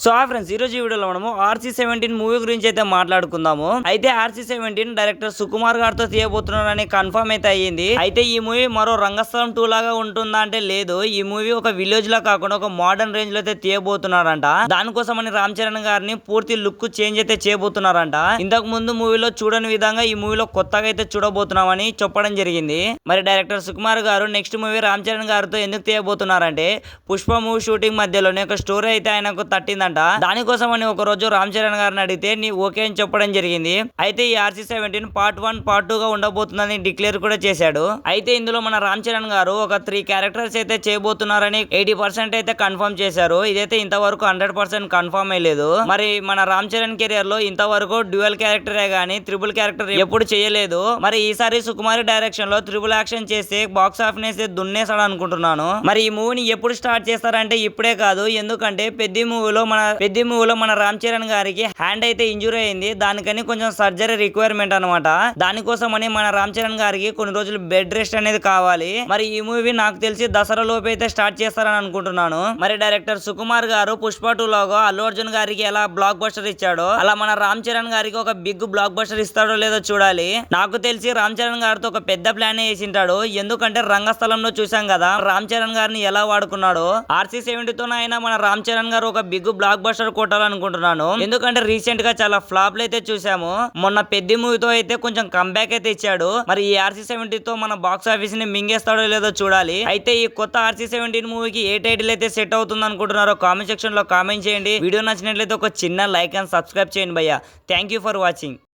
So friends ఈ రోజు ఈ వీడియోలో మనము RC-17 మూవీ గురించి అయితే మాట్లాడుకుందాము. అయితే RC-17 డైరెక్టర్ సుకుమార్ గారితో తీయబోతున్నారని కన్ఫర్మ్ అయితే అయ్యింది. అయితే ఈ మూవీ మరో రంగస్థలం 2 లాగా ఉంటుందా అంటే లేదు. ఈ మూవీ ఒక విలేజ్ లా కాకుండా ఒక మోడర్న్ రేంజ్ లో అయితే తీయబోతున్నారంట. దానికోసమని రామ్ చరణ్ గారిని పూర్తి లుక్ చేంజ్ అయితే చేయబోతున్నారంట. ఇంతకు ముందు మూవీలో చూడని విధంగా ఈ మూవీలో కొత్తగా అయితే చూడబోతున్నామని చెప్పడం జరిగింది. మరి డైరెక్టర్ సుకుమార్ గారు నెక్స్ట్ మూవీ రామ్ చరణ్ గారితో ఎందుకు తీయబోతున్నారంటే పుష్ప మూవీ షూటింగ్ మధ్యలోనే ఒక స్టోరీ అయితే ఆయనకు తట్టిందంట. దానికోసం అని ఒక రోజు రామ్ చరణ్ గారిని అడిగితే నీ ఓకే అని చెప్పడం జరిగింది. అయితే ఈ RC-17 పార్ట్ 1 పార్ట్ 2 గా ఉండబోతుందని డిక్లేర్ కూడా చేశాడు. అయితే ఇందులో మన రామ్ చరణ్ గారు ఒక 3 క్యారెక్టర్స్ అయితే చేయబోతున్నారని 80% అయితే కన్ఫర్మ్ చేశారు. ఇదైతే ఇంతవరకు 100% కన్ఫర్మ్ అయ్యలేదు. మరి మన రామ్ చరణ్ కెరియర్ లో ఇంతవరకు డ్యూయల్ క్యారెక్టరే గానీ త్రిబుల్ క్యారెక్టర్ ఎప్పుడు చేయలేదు. మరి ఈసారి సుకుమారి డైరెక్షన్ లో త్రిబుల్ యాక్షన్ చేసి బాక్స్ ఆఫీస్ దున్నేసాడు అనుకుంటున్నాను. మరి ఈ మూవీని ఎప్పుడు స్టార్ట్ చేస్తారంటే ఇప్పుడే కాదు. ఎందుకంటే పెద్ద మూవీలో మన రామ్ చరణ్ గారికి హ్యాండ్ అయితే ఇంజురీ అయింది. దానికని కొంచెం సర్జరీ రిక్వైర్మెంట్ అనమాట. దానికోసం అని మన రామ్ చరణ్ గారికి కొన్ని రోజులు బెడ్ రెస్ట్ అనేది కావాలి. మరి ఈ మూవీ నాకు తెలిసి దసరా లోపు అయితే స్టార్ట్ చేస్తారని అనుకుంటున్నాను. మరి డైరెక్టర్ సుకుమార్ గారు పుష్ప 2 లోగో అల్లు అర్జున్ గారికి ఎలా బ్లాక్ బస్టర్ ఇచ్చాడో అలా మన రామ్ చరణ్ గారికి ఒక బిగ్ బ్లాక్ బస్టర్ ఇస్తాడో లేదో చూడాలి. నాకు తెలిసి రామ్ చరణ్ గారితో ఒక పెద్ద ప్లాన్ వేసింటాడు. ఎందుకంటే రంగస్థలంలో చూసాం కదా రామ్ చరణ్ గారిని ఎలా వాడుకున్నాడో. RC-17 తోనైనా మన రామ్ చరణ్ గారు ఒక బిగ్ బ్లాక్ బస్టర్ కొట్టాలనుకుంటున్నాను. ఎందుకంటే రీసెంట్ గా చాలా ఫ్లాప్లు అయితే చూసాము. మొన్న పెద్ద మూవీతో అయితే కొంచెం కంబ్యాక్ అయితే ఇచ్చాడు. మరి ఈ RC-17 తో మన బాక్స్ ఆఫీస్ ని మింగేస్తాడో లేదో చూడాలి. అయితే ఈ కొత్త RC-17 మూవీకి ఏ టైటిల్ అయితే సెట్ అవుతుంది అనుకుంటున్నారో కామెంట్ సెక్షన్ లో కామెంట్ చేయండి. వీడియో నచ్చినట్లయితే ఒక చిన్న లైక్ అండ్ సబ్స్క్రైబ్ చేయండి భయ్యా. Thank you for watching.